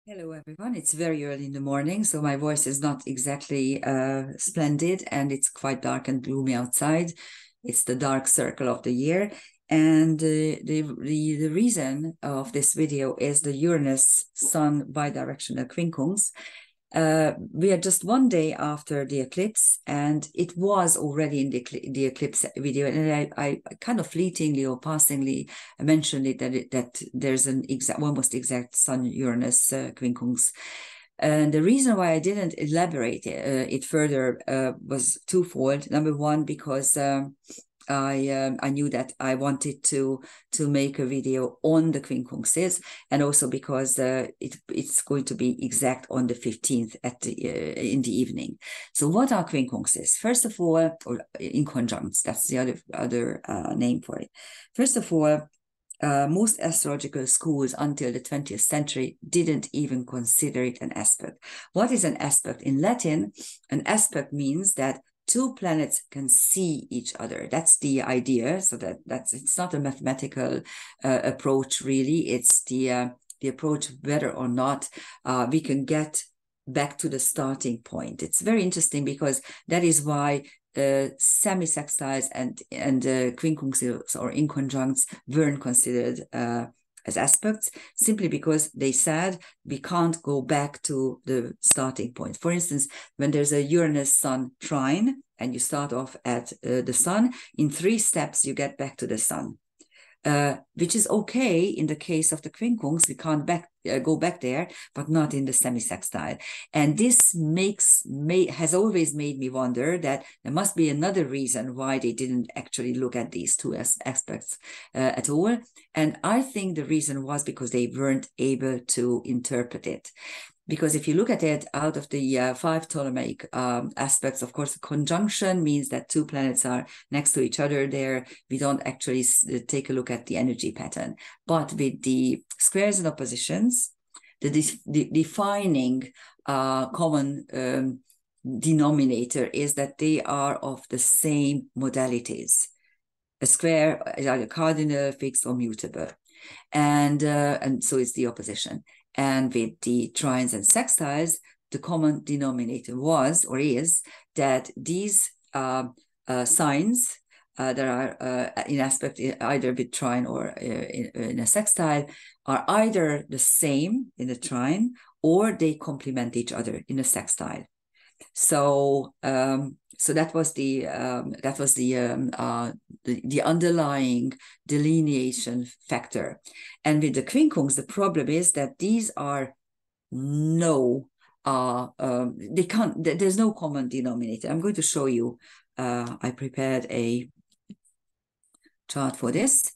Hello, everyone. It's very early in the morning, so my voice is not exactly splendid, and it's quite dark and gloomy outside. It's the dark circle of the year. And the reason of this video is the Uranus Sun bidirectional Quen Kungs. We are just one day after the eclipse, and it was already in the eclipse video, and I kind of fleetingly or passingly mentioned it that there's an almost exact Sun Uranus Quen Kungs. And the reason why I didn't elaborate it further was twofold. Number one, because I knew that I wanted to make a video on the Quen Kungs, and also because it's going to be exact on the 15th in the evening. So what are Quen Kungs? First of all, or Inconjuncts, that's the other name for it. First of all, most astrological schools until the 20th century didn't even consider it an aspect. What is an aspect? In Latin, an aspect means that two planets can see each other. That's the idea. So that's it's not a mathematical approach, really. It's the approach whether or not we can get back to the starting point. It's very interesting because that is why semi-sextiles and quincunxes or inconjuncts weren't considered as aspects, simply because they said we can't go back to the starting point. For instance, when there's a Uranus-Sun trine and you start off at the Sun, in 3 steps you get back to the Sun. Which is okay in the case of the Quen Kungs. We can't go back there, but not in the semi-sextile. And this has always made me wonder that there must be another reason why they didn't actually look at these two aspects at all. And I think the reason was because they weren't able to interpret it. Because if you look at it out of the 5 Ptolemaic aspects, of course, conjunction means that 2 planets are next to each other there. We don't actually take a look at the energy pattern. But with the squares and oppositions, the defining common denominator is that they are of the same modalities. A square is either cardinal, fixed, or mutable. And so it's the opposition. And with the trines and sextiles, the common denominator was or is that these signs that are in aspect either with trine or in a sextile are either the same in the trine or they complement each other in a sextile. So that was the underlying delineation factor. And with the Quen Kungs, the problem is that these are they can't. There's no common denominator. I'm going to show you. I prepared a chart for this,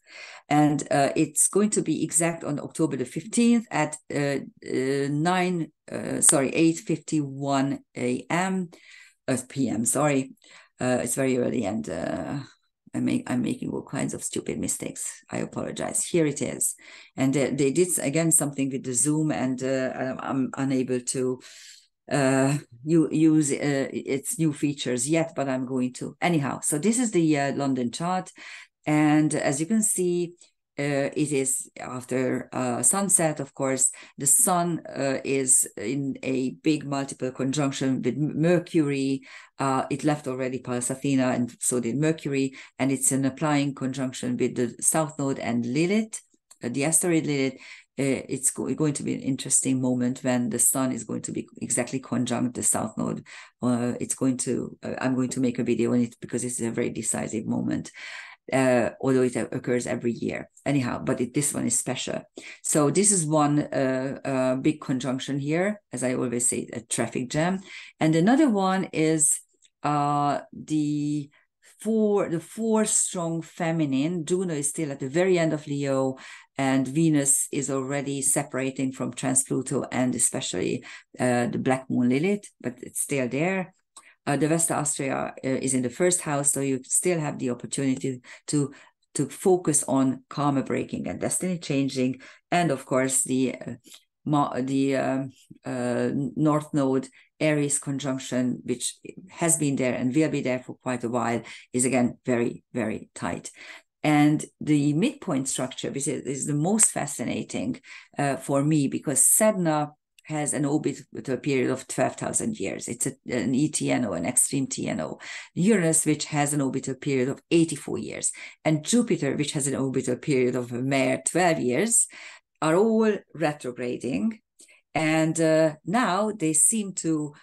and it's going to be exact on October the 15th at 8:51 a.m. p.m. Sorry, it's very early, and I'm making all kinds of stupid mistakes. I apologize. Here it is, and they did again something with the Zoom, and I'm unable to use its new features yet, but I'm going to anyhow. So this is the London chart. And as you can see, it is after sunset, of course. The Sun is in a big multiple conjunction with Mercury. It left already Pallas Athena, and so did Mercury. And it's an applying conjunction with the South Node and Lilith, the asteroid Lilith. It's going to be an interesting moment when the Sun is going to be exactly conjunct the South Node. I'm going to make a video on it because it's a very decisive moment. Although it occurs every year. Anyhow, but this one is special. So this is one big conjunction here, as I always say, a traffic jam. And another one is the 4 strong feminine. Juno is still at the very end of Leo, and Venus is already separating from trans-Pluto and especially the Black Moon Lilith, but it's still there. The Vesta Austria is in the 1st house, so you still have the opportunity to focus on karma breaking and destiny changing, and of course the North Node Aries conjunction, which has been there and will be there for quite a while, is again very, very tight. And the midpoint structure, which is the most fascinating for me, because Sedna has an orbit with a period of 12,000 years. It's an ETNO, an extreme TNO. Uranus, which has an orbital period of 84 years, and Jupiter, which has an orbital period of a mere 12 years, are all retrograding. And now they seem to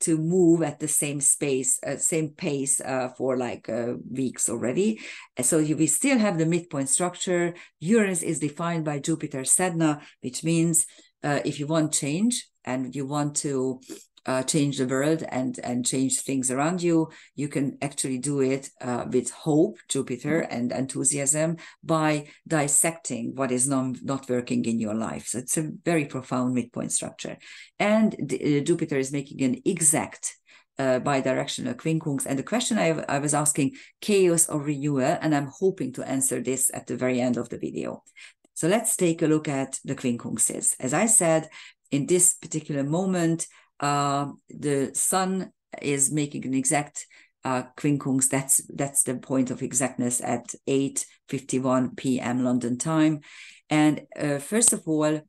move at the same pace for like weeks already. So we still have the midpoint structure. Uranus is defined by Jupiter Sedna, which means if you want change and you want to change the world and change things around you, you can actually do it with hope, Jupiter, and enthusiasm by dissecting what is not working in your life. So it's a very profound midpoint structure. And Jupiter is making an exact bi-directional Quen Kungs. And the question I was asking, chaos or renewal, and I'm hoping to answer this at the very end of the video. So let's take a look at the Quen Kungs. As I said, in this particular moment, the sun is making an exact Quen Kungs. That's the point of exactness at 8:51 p.m. London time. And first of all,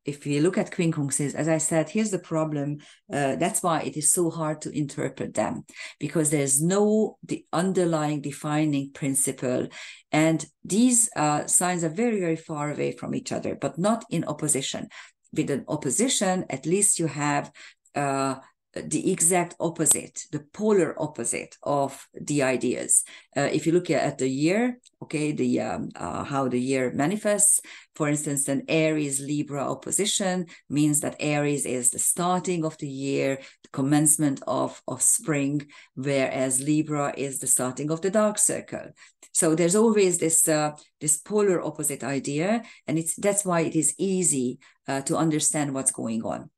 if we look at Quen Kungs, as I said, here's the problem. That's why it is so hard to interpret them, because there's no underlying defining principle. And these signs are very, very far away from each other, but not in opposition. With an opposition, at least you have the exact opposite, the polar opposite of the ideas. If you look at the year, okay, how the year manifests, for instance, an Aries-Libra opposition means that Aries is the starting of the year, the commencement of spring, whereas Libra is the starting of the dark circle. So there's always this polar opposite idea, and that's why it is easy to understand what's going on.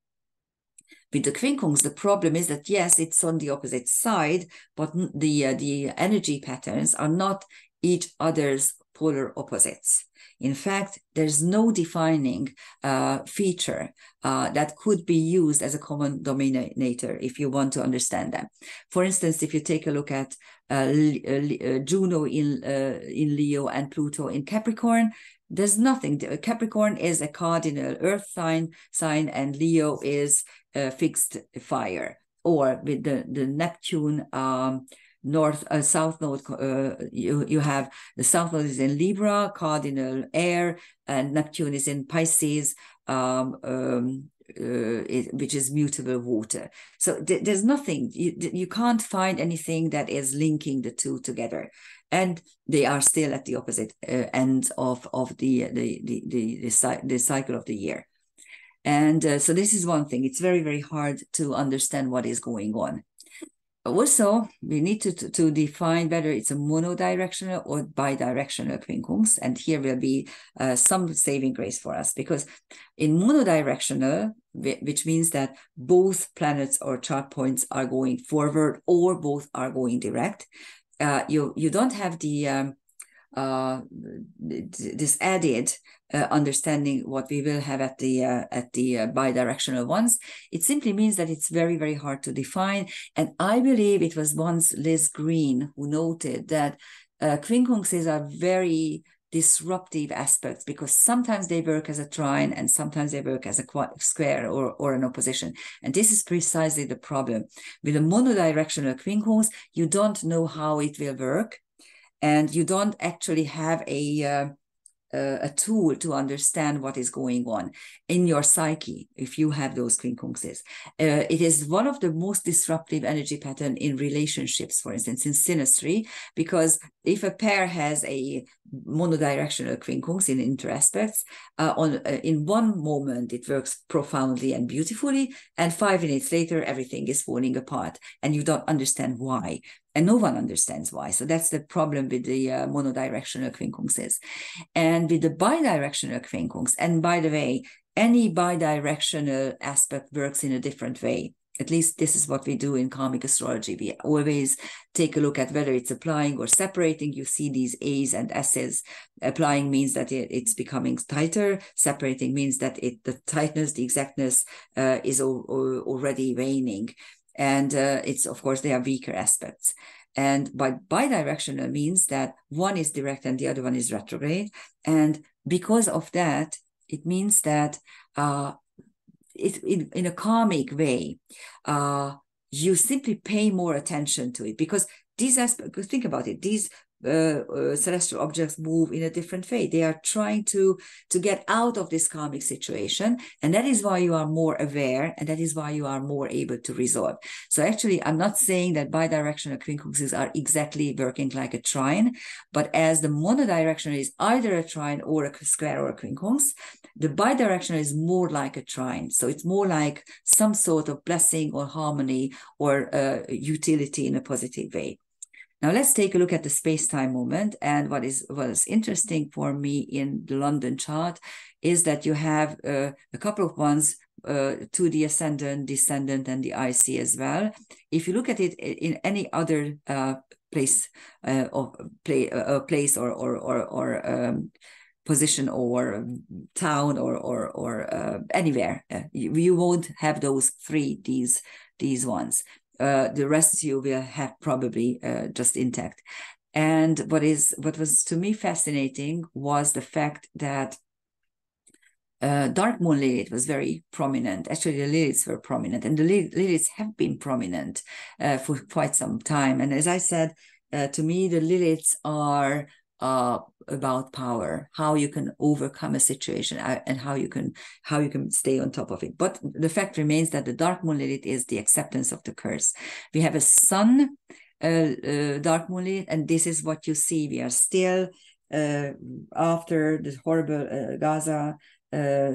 With the Quen Kungs, the problem is that, yes, it's on the opposite side, but the energy patterns are not each other's polar opposites. In fact, there's no defining feature that could be used as a common denominator if you want to understand them. For instance, if you take a look at Juno in Leo and Pluto in Capricorn, there's nothing. Capricorn is a cardinal earth sign, and Leo is fixed fire. Or with the Neptune south node, you have the south node is in Libra, cardinal air, and Neptune is in Pisces, which is mutable water. So there's nothing, you can't find anything that is linking the two together. And they are still at the opposite ends of the cycle of the year. And so this is one thing. It's very, very hard to understand what is going on. Also, we need to define whether it's a monodirectional or bidirectional Quen Kungs. And here will be some saving grace for us, because in monodirectional, which means that both planets or chart points are going forward or both are going direct, you don't have this added understanding what we will have at the bidirectional ones. It simply means that it's very, very hard to define. And I believe it was once Liz Green who noted that Quen Kungs are very disruptive aspects, because sometimes they work as a trine and sometimes they work as a square or an opposition. And this is precisely the problem. With a monodirectional Quen Kungs, you don't know how it will work, and you don't actually have a tool to understand what is going on in your psyche if you have those Quen Kungs. It is one of the most disruptive energy pattern in relationships, for instance, in synastry, because if a pair has a monodirectional Quen Kungs in interaspects, in one moment it works profoundly and beautifully, and 5 minutes later everything is falling apart and you don't understand why. And no one understands why. So that's the problem with the monodirectional Quen Kungs. And with the bidirectional Quen Kungs, and by the way, any bidirectional aspect works in a different way. At least this is what we do in karmic astrology. We always take a look at whether it's applying or separating. You see these A's and S's. Applying means that it's becoming tighter. Separating means that the tightness, the exactness is already waning. And it's, of course, they are weaker aspects. And by bidirectional means that one is direct and the other one is retrograde. And because of that, it means that in a karmic way, you simply pay more attention to it, because these aspects, think about it, these celestial objects move in a different way. They are trying to get out of this karmic situation, and that is why you are more aware, and that is why you are more able to resolve. So actually, I'm not saying that bidirectional Quen Kungs are exactly working like a trine, but as the monodirectional is either a trine or a square or a Quen Kungs, the bidirectional is more like a trine. So it's more like some sort of blessing or harmony or utility in a positive way. Now let's take a look at the space-time moment. And what was interesting for me in the London chart is that you have a couple of ones to the ascendant, descendant, and the IC as well. If you look at it in any other place or position or town or anywhere, you won't have those three, these ones. The rest you will have probably just intact. And what was to me fascinating was the fact that dark moon Lilith was very prominent. Actually, the Liliths were prominent, and the Liliths have been prominent for quite some time. And as I said, to me, the Liliths are about power, how you can overcome a situation, and how you can stay on top of it. But the fact remains that the dark moon Lilith is the acceptance of the curse. We have a sun dark moon Lilith, and this is what you see. We are still after the horrible Gaza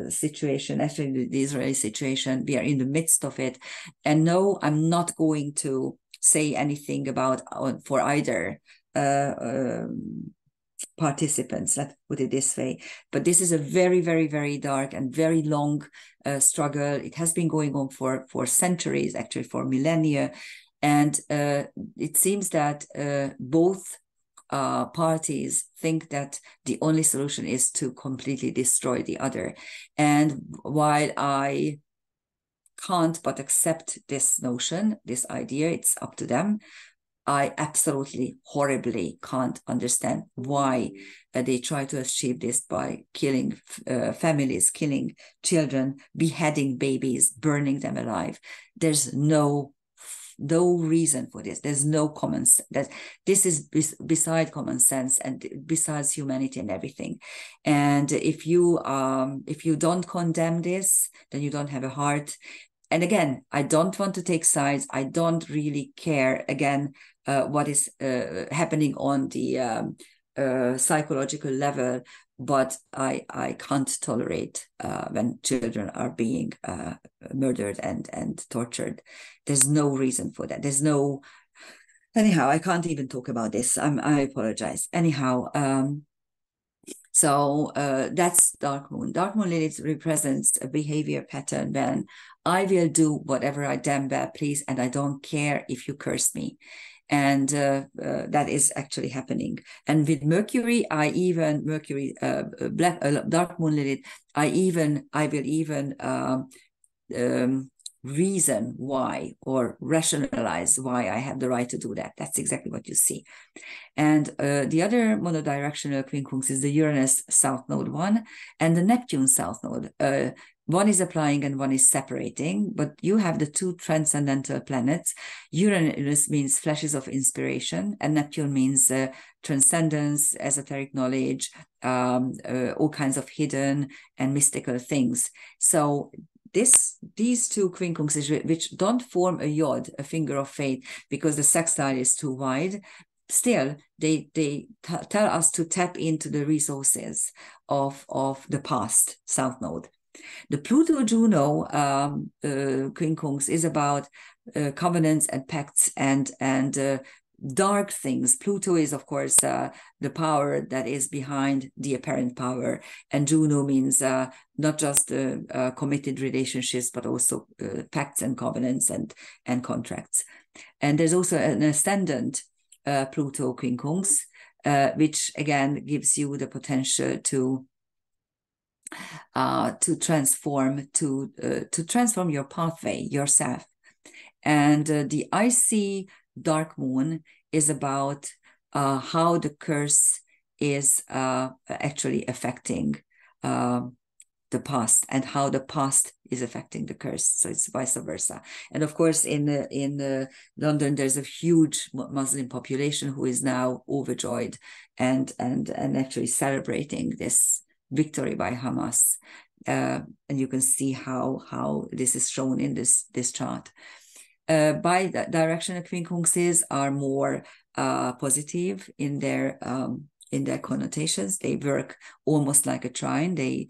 situation, actually the Israeli situation, we are in the midst of it. And no, I'm not going to say anything about for either participants, let's put it this way. But this is a very, very, very dark and very long struggle. It has been going on for centuries, actually for millennia. And it seems that both parties think that the only solution is to completely destroy the other. And while I can't but accept this notion, this idea, it's up to them, I absolutely horribly can't understand why they try to achieve this by killing families, killing children, beheading babies, burning them alive. There's no reason for this. There's no common sense. That this is beside common sense and besides humanity and everything. And if you don't condemn this, then you don't have a heart. And again, I don't want to take sides. I don't really care, again, what is happening on the psychological level, but I can't tolerate when children are being murdered and tortured. There's no reason for that. There's no... Anyhow, I can't even talk about this. I apologize. Anyhow, so that's dark moon. Dark moon Lilith represents a behavior pattern when I will do whatever I damn well please, and I don't care if you curse me. And that is actually happening. And with Mercury, dark moon Lilith, I will even reason why or rationalize why I have the right to do that. That's exactly what you see. And the other monodirectional Quen Kungs is the Uranus South Node 1 and the Neptune South Node. One is applying and one is separating, but you have the two transcendental planets. Uranus means flashes of inspiration, and Neptune means transcendence, esoteric knowledge, all kinds of hidden and mystical things. So these two Quen Kungs, which don't form a yod, a finger of fate, because the sextile is too wide, still they tell us to tap into the resources of the past South Node. The Pluto-Juno Quen Kungs is about covenants and pacts and dark things. Pluto is, of course, the power that is behind the apparent power, and Juno means not just committed relationships, but also pacts and covenants and contracts. And there's also an ascendant Pluto Quen Kungs, which again gives you the potential to transform your pathway yourself. And the IC dark moon is about how the curse is actually affecting the past and how the past is affecting the curse. So it's vice versa. And of course, in London, there's a huge Muslim population who is now overjoyed and actually celebrating this victory by Hamas. And you can see how this is shown in this chart. Bi-directional Quen Kungs are more positive in their connotations. They work almost like a trine. They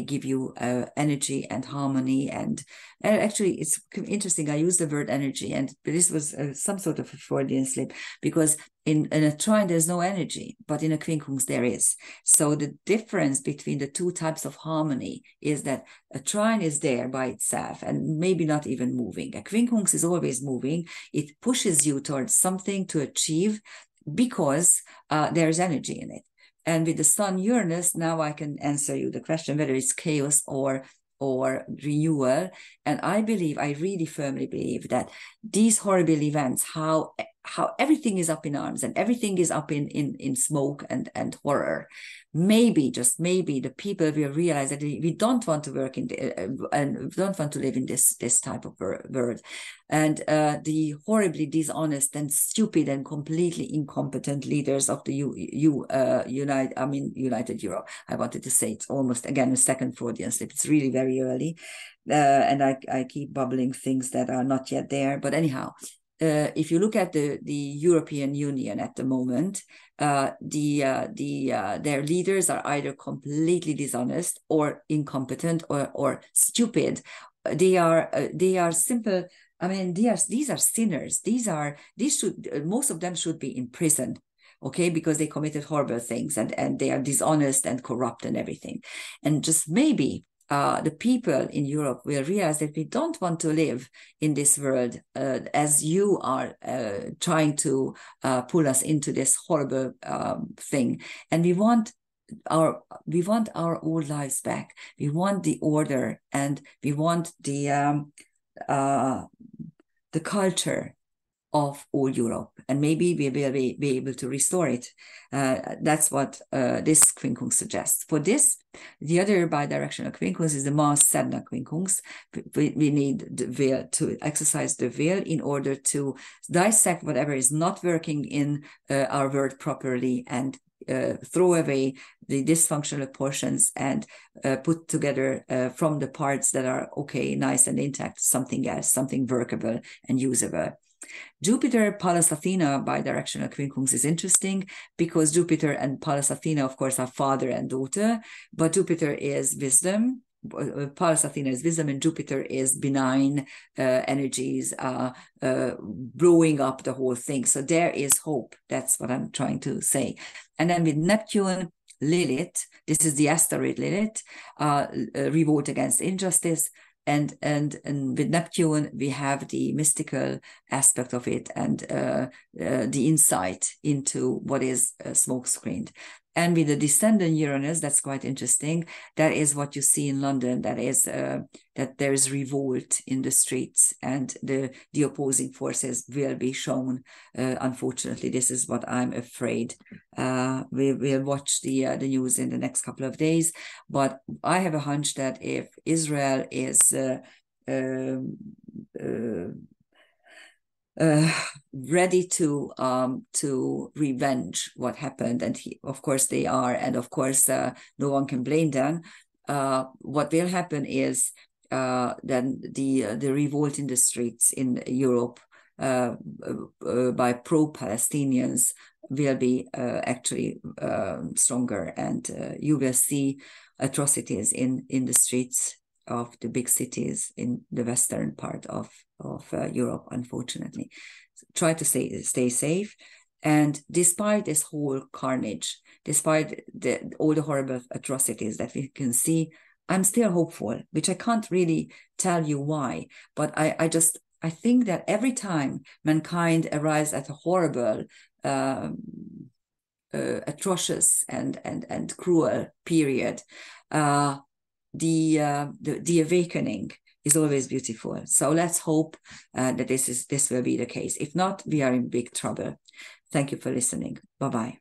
give you energy and harmony. And actually, it's interesting. I use the word energy, and this was some sort of a Freudian slip, because in a trine, there's no energy, but in a Quen Kungs, there is. So the difference between the two types of harmony is that a trine is there by itself and maybe not even moving. A Quen Kungs is always moving. It pushes you towards something to achieve, because there's energy in it. And with the Sun Uranus, now I can answer you the question whether it's chaos or renewal. And I really firmly believe that these horrible events, how everything is up in arms and everything is up in smoke and horror, just maybe the people will realize that we don't want to work and don't want to live in this type of world. And the horribly dishonest and stupid and completely incompetent leaders of the United Europe. I wanted to say it's almost, again, a second Freudian slip. It's really very early. And I keep bubbling things that are not yet there. But anyhow, if you look at the European Union at the moment, their leaders are either completely dishonest or incompetent or stupid. They are simple. I mean, these are sinners. Most of them should be in prison, okay, because they committed horrible things and they are dishonest and corrupt and everything. And just maybe the people in Europe will realize that we don't want to live in this world as you are trying to pull us into this horrible thing. And we want our old lives back. We want the order, and we want the culture of all Europe, and maybe we will be able to restore it. That's what this Quen Kungs suggests. For this, the other bi-directional Quen Kungs is the Mars Sedna Quen Kungs. We need the will to exercise the will in order to dissect whatever is not working in our world properly and throw away the dysfunctional portions and put together from the parts that are okay, nice and intact, something else, something workable and usable. Jupiter, Pallas Athena bi-directional Quen Kungs is interesting because Jupiter and Pallas Athena, of course, are father and daughter, but Jupiter is wisdom. Pallas Athena is wisdom, and Jupiter is benign energies, blowing up the whole thing. So there is hope. That's what I'm trying to say. And then with Neptune, Lilith, this is the asteroid Lilith, revolt against injustice. And with Neptune, we have the mystical aspect of it and the insight into what is smoke-screened. And with the descendant Uranus, that's quite interesting. That is what you see in London. That is that there is revolt in the streets, and the opposing forces will be shown. Unfortunately, this is what I'm afraid. We'll watch the news in the next couple of days. But I have a hunch that if Israel is ready to revenge what happened, and of course they are, and of course no one can blame them. What will happen is then the revolt in the streets in Europe by pro-Palestinians will be actually stronger, and you will see atrocities in the streets of the big cities in the western part of Europe, unfortunately. So try to stay safe. And despite this whole carnage, despite all the horrible atrocities that we can see, I'm still hopeful, which I can't really tell you why, but I think that every time mankind arrives at a horrible, atrocious and cruel period, the awakening is always beautiful. So let's hope that this will be the case. If not, we are in big trouble. Thank you for listening. Bye-bye.